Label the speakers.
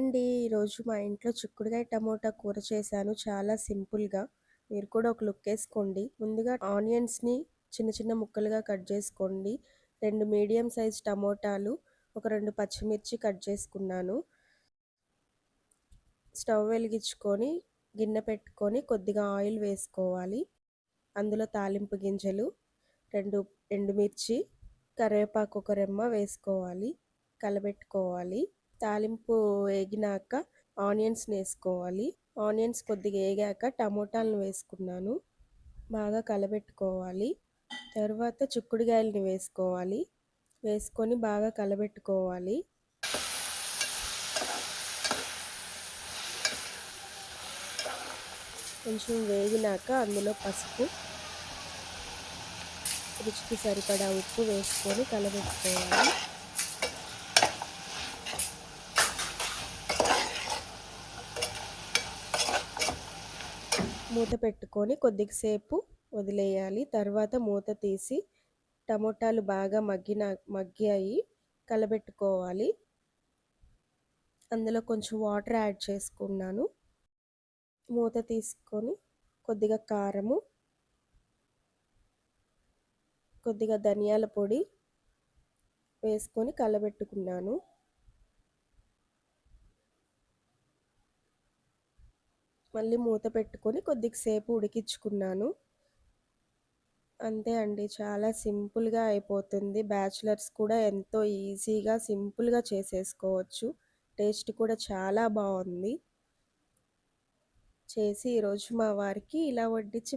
Speaker 1: అండి. ఈరోజు మా ఇంట్లో చిక్కుడుగాయ టమోటా కూర చేశాను. చాలా సింపుల్‌గా. మీరు కూడా ఒక లుక్కేసుకోండి. ముందుగా ఆనియన్స్‌ని చిన్న చిన్న ముక్కలుగా కట్ చేసుకోండి. 2 మీడియం సైజ్ టమోటాలు, ఒక 2 పచ్చిమిర్చి కట్ చేసుకున్నాను. స్టవ్ వెలిగించుకొని గిన్నె పెట్టుకొని కొద్దిగా ఆయిల్ వేసుకోవాలి. అందులో తాలింపు గింజలు, 2 ఎండుమిర్చి, కరివేపాకు ఒక రెమ్మ వేసుకోవాలి. కలబెట్టుకోవాలి. తాలింపు వేగినాక ఆనియన్స్ వేసుకోవాలి. ఆనియన్స్ కొద్దిగా వేగాక టమోటాలను వేసుకున్నాను. బాగా కలబెట్టుకోవాలి. తర్వాత చిక్కుడుగాయలని వేసుకోవాలి. వేసుకొని బాగా కలబెట్టుకోవాలి. కొంచెం వేగినాక అందులో పసుపు, రుచికి సరిపడా ఉప్పు వేసుకొని కలబెట్టుకోవాలి. మూత పెట్టుకొని కొద్దిసేపు వదిలేయాలి. తర్వాత మూత తీసి టమోటాలు బాగా మగ్గాయి కలబెట్టుకోవాలి. అందులో కొంచెం వాటర్ యాడ్ చేసుకున్నాను. మూత తీసుకొని కొద్దిగా కారము, కొద్దిగా ధనియాల పొడి వేసుకొని కలబెట్టుకున్నాను. మళ్ళీ మూత పెట్టుకొని కొద్దిసేపు ఉడికించుకున్నాను. అంతే అండి, చాలా సింపుల్గా అయిపోతుంది. బ్యాచిలర్స్ కూడా ఎంతో ఈజీగా సింపుల్గా చేసేసుకోవచ్చు. టేస్ట్ కూడా చాలా బాగుంది. చేసి ఈరోజు మా వారికి ఇలా వడ్డించి